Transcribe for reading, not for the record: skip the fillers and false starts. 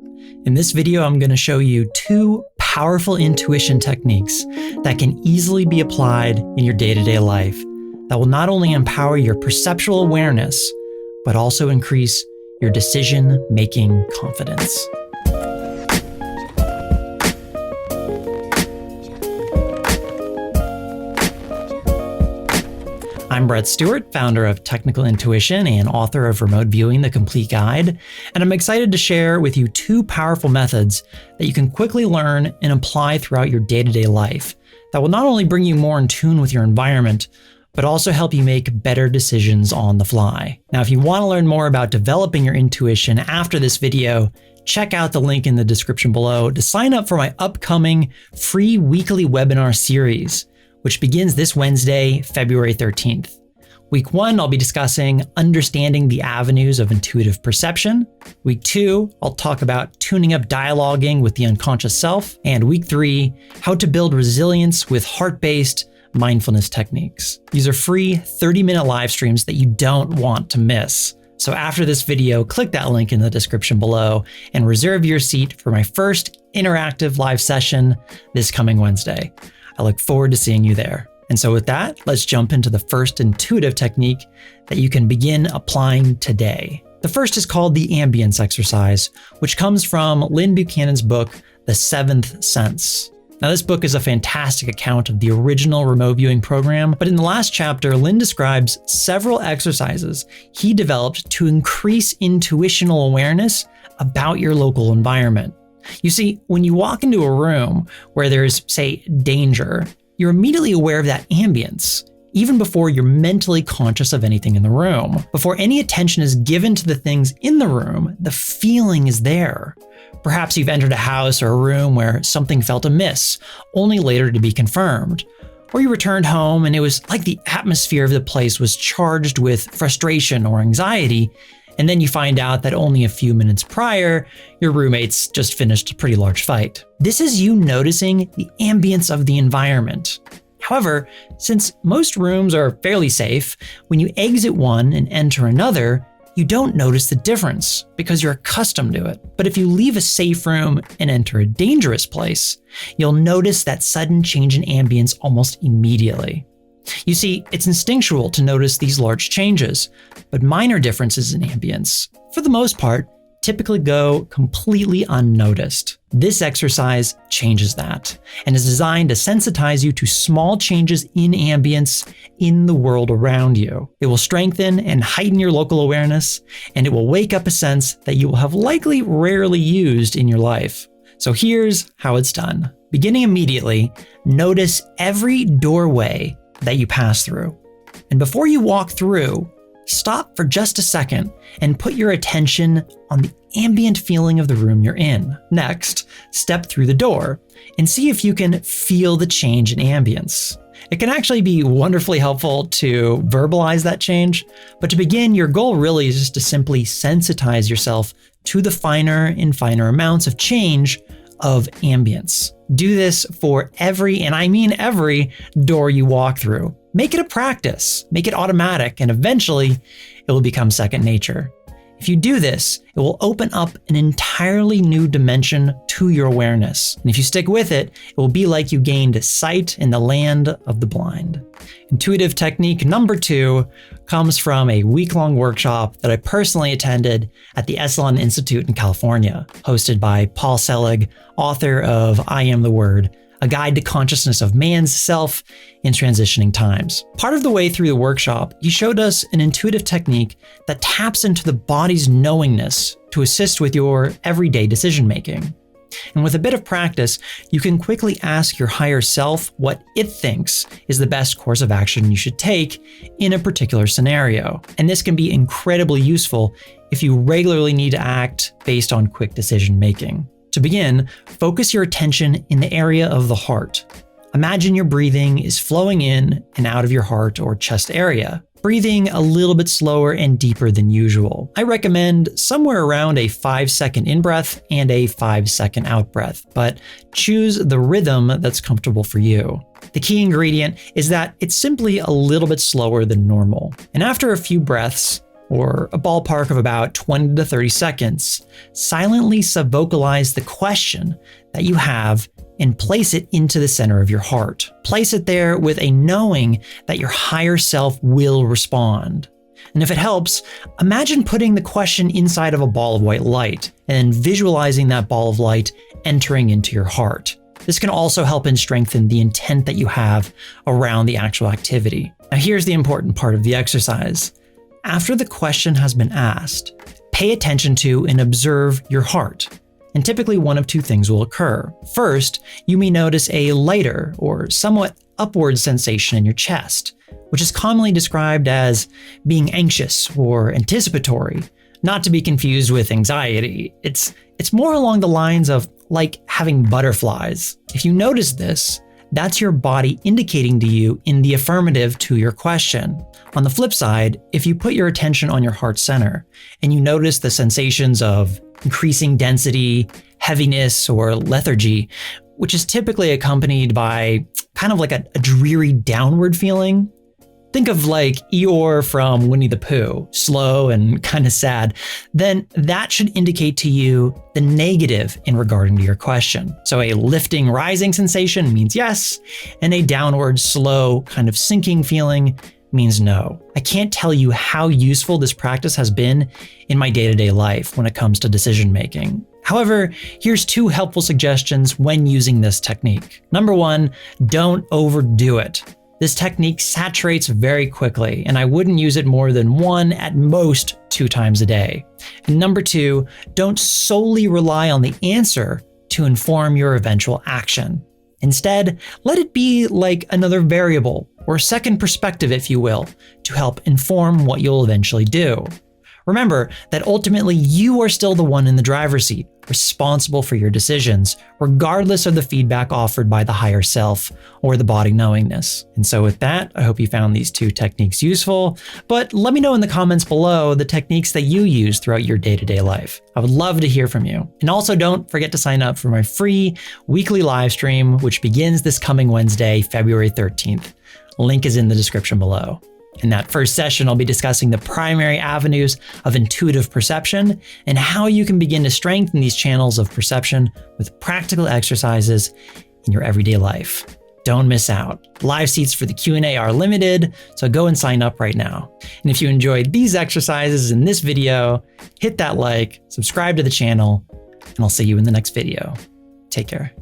In this video, I'm going to show you two powerful intuition techniques that can easily be applied in your day-to-day life that will not only empower your perceptual awareness, but also increase your decision-making confidence. I'm Brett Stuart, founder of Technical Intuition and author of Remote Viewing: The Complete Guide, and I'm excited to share with you two powerful methods that you can quickly learn and apply throughout your day-to-day life that will not only bring you more in tune with your environment, but also help you make better decisions on the fly. Now, if you want to learn more about developing your intuition after this video, check out the link in the description below to sign up for my upcoming free weekly webinar series, which begins this Wednesday, February 13th. Week 1, I'll be discussing understanding the avenues of intuitive perception. Week 2, I'll talk about tuning up dialoguing with the unconscious self. And Week 3, how to build resilience with heart-based mindfulness techniques. These are free 30-minute live streams that you don't want to miss. So after this video, click that link in the description below and reserve your seat for my first interactive live session this coming Wednesday. I look forward to seeing you there. And so with that, let's jump into the first intuitive technique that you can begin applying today. The first is called the ambience exercise, which comes from Lynn Buchanan's book, The Seventh Sense. Now, this book is a fantastic account of the original remote viewing program, but in the last chapter, Lynn describes several exercises he developed to increase intuitional awareness about your local environment. You see, when you walk into a room where there's, say, danger, you're immediately aware of that ambience, even before you're mentally conscious of anything in the room. Before any attention is given to the things in the room, the feeling is there. Perhaps you've entered a house or a room where something felt amiss, only later to be confirmed. Or you returned home and it was like the atmosphere of the place was charged with frustration or anxiety, and then you find out that only a few minutes prior, your roommates just finished a pretty large fight. This is you noticing the ambience of the environment. However, since most rooms are fairly safe, when you exit one and enter another, you don't notice the difference because you're accustomed to it. But if you leave a safe room and enter a dangerous place, you'll notice that sudden change in ambience almost immediately. You see, it's instinctual to notice these large changes, but minor differences in ambience, for the most part, typically go completely unnoticed. This exercise changes that and is designed to sensitize you to small changes in ambience in the world around you. It will strengthen and heighten your local awareness, and it will wake up a sense that you will have likely rarely used in your life. So here's how it's done. Beginning immediately, notice every doorway that you pass through. And before you walk through, stop for just a second and put your attention on the ambient feeling of the room you're in. Next, step through the door and see if you can feel the change in ambience. It can actually be wonderfully helpful to verbalize that change, but to begin, your goal really is just to simply sensitize yourself to the finer and finer amounts of change of ambience. Do this for every, and I mean every, door you walk through. Make it a practice, make it automatic, and eventually it will become second nature. If you do this, it will open up an entirely new dimension to your awareness. And if you stick with it, it will be like you gained sight in the land of the blind. Intuitive technique number 2 comes from a week-long workshop that I personally attended at the Esalen Institute in California, hosted by Paul Selig, author of I Am the Word, a guide to consciousness of man's self in transitioning times. Part of the way through the workshop, he showed us an intuitive technique that taps into the body's knowingness to assist with your everyday decision-making. And with a bit of practice, you can quickly ask your higher self what it thinks is the best course of action you should take in a particular scenario. And this can be incredibly useful if you regularly need to act based on quick decision-making. To begin, focus your attention in the area of the heart. Imagine your breathing is flowing in and out of your heart or chest area, breathing a little bit slower and deeper than usual. I recommend somewhere around a 5-second in-breath and a 5-second out-breath, but choose the rhythm that's comfortable for you. The key ingredient is that it's simply a little bit slower than normal. And after a few breaths, or a ballpark of about 20 to 30 seconds, silently subvocalize the question that you have and place it into the center of your heart. Place it there with a knowing that your higher self will respond. And if it helps, imagine putting the question inside of a ball of white light and visualizing that ball of light entering into your heart. This can also help and strengthen the intent that you have around the actual activity. Now here's the important part of the exercise. After the question has been asked, pay attention to and observe your heart. And typically one of two things will occur. First, you may notice a lighter or somewhat upward sensation in your chest, which is commonly described as being anxious or anticipatory, not to be confused with anxiety. It's more along the lines of like having butterflies. If you notice this, that's your body indicating to you in the affirmative to your question. On the flip side, if you put your attention on your heart center and you notice the sensations of increasing density, heaviness, or lethargy, which is typically accompanied by kind of like a dreary downward feeling. Think of like Eeyore from Winnie the Pooh, slow and kind of sad, then that should indicate to you the negative in regarding to your question. So a lifting, rising sensation means yes, and a downward, slow, kind of sinking feeling means no. I can't tell you how useful this practice has been in my day-to-day life when it comes to decision making. However, here's two helpful suggestions when using this technique. Number one, don't overdo it. This technique saturates very quickly, and I wouldn't use it more than 1, at most 2 times a day. And number two, don't solely rely on the answer to inform your eventual action. Instead, let it be like another variable, or second perspective, if you will, to help inform what you'll eventually do. Remember that ultimately you are still the one in the driver's seat, responsible for your decisions, regardless of the feedback offered by the higher self or the body knowingness. And so with that, I hope you found these 2 techniques useful, but let me know in the comments below the techniques that you use throughout your day-to-day life. I would love to hear from you. And also don't forget to sign up for my free weekly live stream, which begins this coming Wednesday, February 13th. Link is in the description below. In that first session, I'll be discussing the primary avenues of intuitive perception and how you can begin to strengthen these channels of perception with practical exercises in your everyday life. Don't miss out. Live seats for the Q&A are limited, so go and sign up right now. And if you enjoyed these exercises in this video, hit that like, subscribe to the channel, and I'll see you in the next video. Take care.